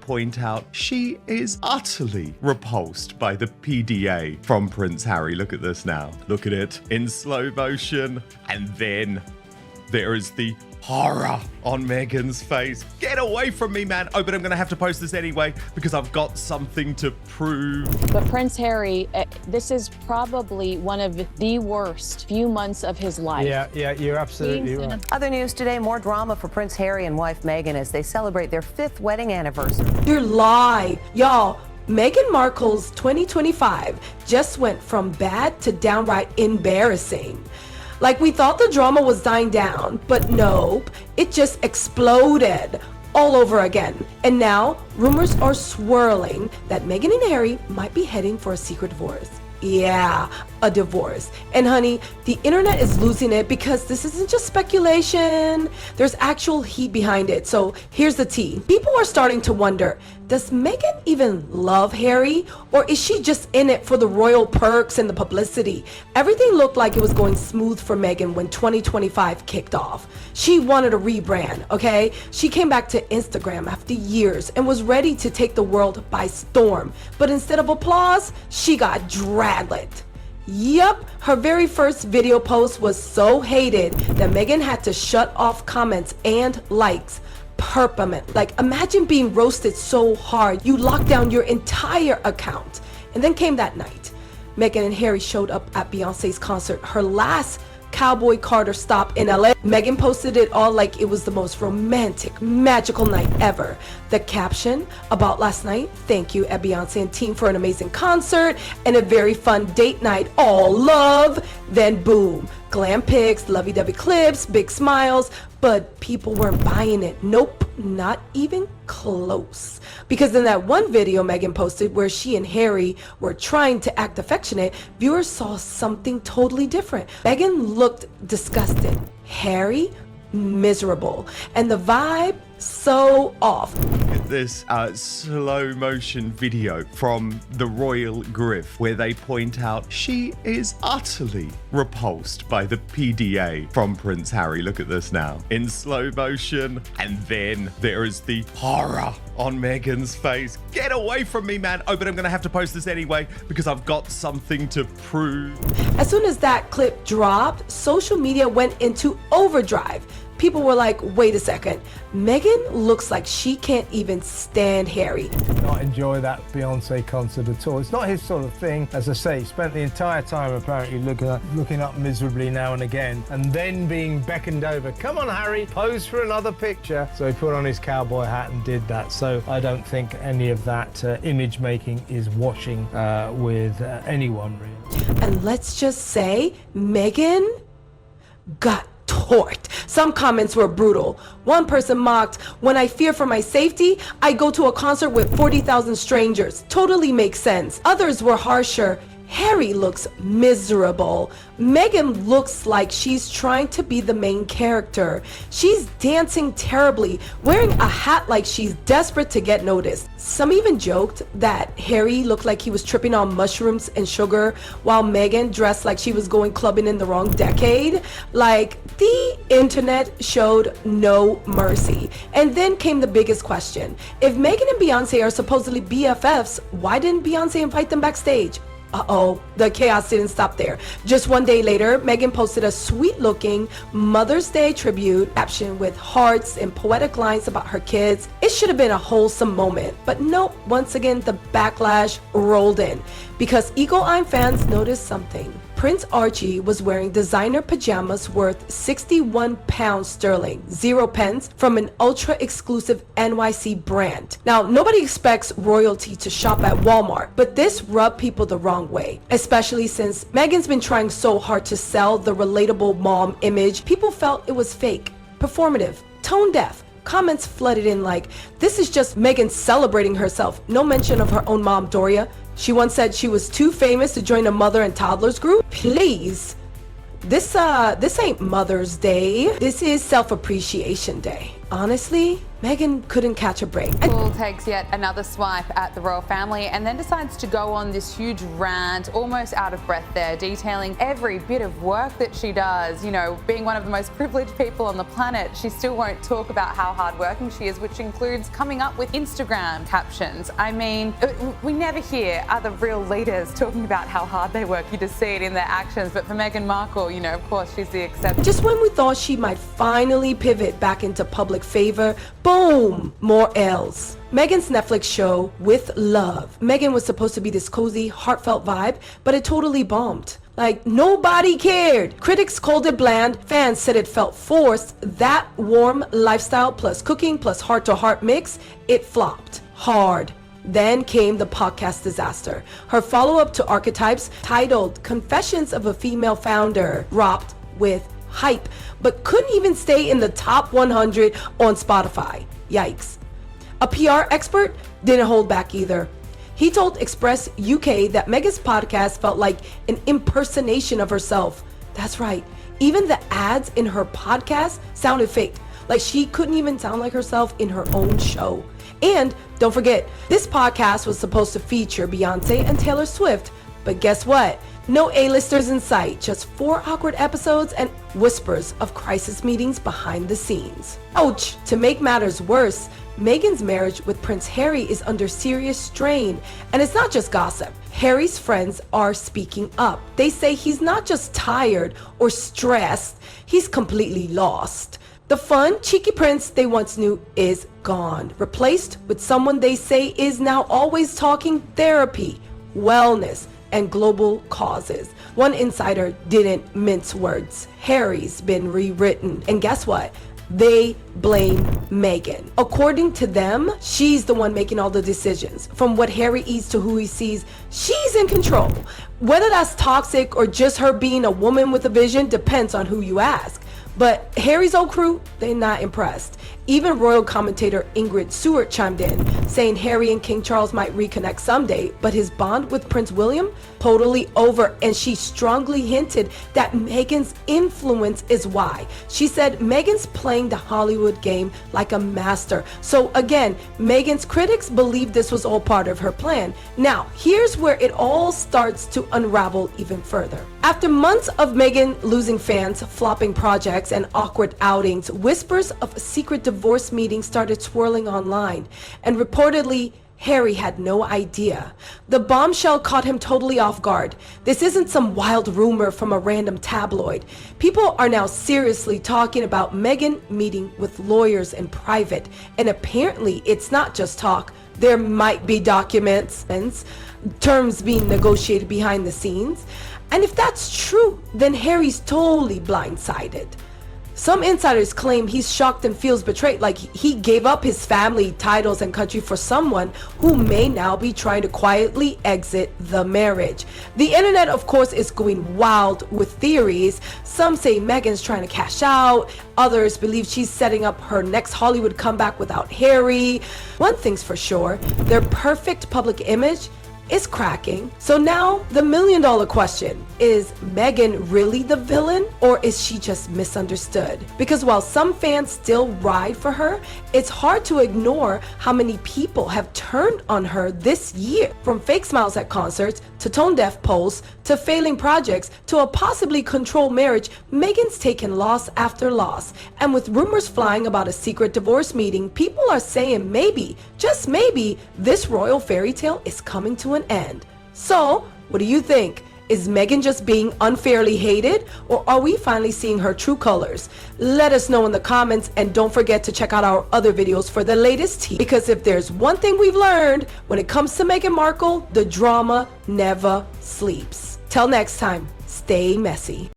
point out she is utterly repulsed by the PDA from Prince Harry. Look at this now. Look at it in slow motion. And then there is the horror on Meghan's face. Get away from me, man. Oh, but I'm going to have to post this anyway because I've got something to prove. But Prince Harry, this is probably one of the worst few months of his life. Yeah, you're absolutely right. Other news today, more drama for Prince Harry and wife Meghan as they celebrate their 5th wedding anniversary. You're live. Y'all, Meghan Markle's 2025 just went from bad to downright embarrassing. Like, we thought the drama was dying down, but nope, it just exploded all over again. And now, rumors are swirling that Meghan and Harry might be heading for a secret divorce. Yeah, a divorce. And honey, the internet is losing it because this isn't just speculation. There's actual heat behind it. So here's the tea. People are starting to wonder, does Meghan even love Harry? Or is she just in it for the royal perks and the publicity? Everything looked like it was going smooth for Meghan when 2025 kicked off. She wanted a rebrand, okay? She came back to Instagram after years and was ready to take the world by storm. But instead of applause, she got dragged. Yup, her very first video post was so hated that Meghan had to shut off comments and likes permanently. Like, imagine being roasted so hard you locked down your entire account. And then came that night. Meghan and Harry showed up at Beyoncé's concert, her last Cowboy Carter stop in LA. Meghan posted it all like it was the most romantic, magical night ever. The caption about last night: thank you at Beyoncé and team for an amazing concert and a very fun date night, all love. Then boom, glam pics, lovey-dovey clips, big smiles, but people weren't buying it. Nope, not even close. Because in that one video Meghan posted where she and Harry were trying to act affectionate, viewers saw something totally different. Meghan looked disgusted, Harry miserable, and the vibe so off. This slow motion video from the royal griff where they point out she is utterly repulsed by the PDA from Prince Harry. Look at this now in slow motion. And then there is the horror on Meghan's face. Get away from me, man. Oh, but I'm going to have to post this anyway because I've got something to prove. As soon as that clip dropped, social media went into overdrive. People were like, wait a second, Meghan looks like she can't even stand Harry. Not enjoy that Beyonce concert at all. It's not his sort of thing. As I say, he spent the entire time apparently looking up miserably now and again, and then being beckoned over. Come on, Harry, pose for another picture. So he put on his cowboy hat and did that. So I don't think any of that image making is washing with anyone, really. And let's just say, Meghan got torqued. Some comments were brutal. One person mocked, when I fear for my safety, I go to a concert with 40,000 strangers. Totally makes sense. Others were harsher. Harry looks miserable. Meghan looks like she's trying to be the main character. She's dancing terribly, wearing a hat like she's desperate to get noticed. Some even joked that Harry looked like he was tripping on mushrooms and sugar, while Meghan dressed like she was going clubbing in the wrong decade. Like, the internet showed no mercy. And then came the biggest question. If Meghan and Beyoncé are supposedly BFFs, why didn't Beyoncé invite them backstage? Uh-oh, the chaos didn't stop there. Just one day later, Meghan posted a sweet-looking Mother's Day tribute caption with hearts and poetic lines about her kids. It should have been a wholesome moment, but nope, once again, the backlash rolled in because Eagle Eye fans noticed something. Prince Archie was wearing designer pajamas worth 61 pounds sterling, 0 pence, from an ultra-exclusive NYC brand. Now, nobody expects royalty to shop at Walmart, but this rubbed people the wrong way, especially since Meghan's been trying so hard to sell the relatable mom image. People felt it was fake, performative, tone deaf. Comments flooded in like, this is just Meghan celebrating herself. No mention of her own mom, Doria. She once said she was too famous to join a mother and toddlers group. Please. This ain't Mother's Day. This is Self-Appreciation Day. honestly, Meghan couldn't catch a break. Paul takes yet another swipe at the royal family and then decides to go on this huge rant, almost out of breath there, detailing every bit of work that she does. You know, being one of the most privileged people on the planet, she still won't talk about how hardworking she is, which includes coming up with Instagram captions. I mean, we never hear other real leaders talking about how hard they work. You just see it in their actions. But for Meghan Markle, you know, of course, she's the exception. Just when we thought she might finally pivot back into public favor, boom, more L's. Meghan's Netflix show, With Love. Meghan was supposed to be this cozy, heartfelt vibe, but it totally bombed. Like, nobody cared. Critics called it bland. Fans said it felt forced. That warm lifestyle plus cooking plus heart-to-heart mix, it flopped hard. Then came the podcast disaster. Her follow-up to Archetypes, titled Confessions of a Female Founder, dropped with hype, but couldn't even stay in the top 100 on Spotify. Yikes. A PR expert didn't hold back either. He told Express UK that Meghan's podcast felt like an impersonation of herself. That's right. Even the ads in her podcast sounded fake. Like she couldn't even sound like herself in her own show. And don't forget, this podcast was supposed to feature Beyoncé and Taylor Swift. But guess what? No A-listers in sight, just 4 awkward episodes and whispers of crisis meetings behind the scenes. Ouch! To make matters worse, Meghan's marriage with Prince Harry is under serious strain. And it's not just gossip. Harry's friends are speaking up. They say he's not just tired or stressed, he's completely lost. The fun, cheeky prince they once knew is gone, replaced with someone they say is now always talking therapy, wellness, and global causes. One insider didn't mince words. Harry's been rewritten. And guess what? They blame Meghan. According to them, she's the one making all the decisions. From what Harry eats to who he sees, she's in control. Whether that's toxic or just her being a woman with a vision depends on who you ask. But Harry's old crew, they're not impressed. Even royal commentator Ingrid Seward chimed in, saying Harry and King Charles might reconnect someday, but his bond with Prince William, totally over. And she strongly hinted that Meghan's influence is why. She said Meghan's playing the Hollywood game like a master. So again, Meghan's critics believe this was all part of her plan. Now, here's where it all starts to unravel even further. After months of Meghan losing fans, flopping projects, and awkward outings, whispers of a secret divorce meeting started swirling online, and reportedly, Harry had no idea. The bombshell caught him totally off guard. This isn't some wild rumor from a random tabloid. People are now seriously talking about Meghan meeting with lawyers in private, and apparently it's not just talk. There might be documents, terms being negotiated behind the scenes. And if that's true, then Harry's totally blindsided. Some insiders claim he's shocked and feels betrayed, like he gave up his family, titles, and country for someone who may now be trying to quietly exit the marriage. The internet, of course, is going wild with theories. Some say Meghan's trying to cash out. Others believe she's setting up her next Hollywood comeback without Harry. One thing's for sure, their perfect public image is cracking. So now the million-dollar question, is Meghan really the villain, or is she just misunderstood? Because while some fans still ride for her, it's hard to ignore how many people have turned on her this year. From fake smiles at concerts, to tone-deaf posts, to failing projects, to a possibly controlled marriage, Meghan's taken loss after loss. And with rumors flying about a secret divorce meeting, people are saying maybe, just maybe, this royal fairy tale is coming to an end. So, what do you think? Is Meghan just being unfairly hated, or are we finally seeing her true colors? Let us know in the comments, and don't forget to check out our other videos for the latest tea. Because if there's one thing we've learned when it comes to Meghan Markle, the drama never sleeps. Till next time, stay messy.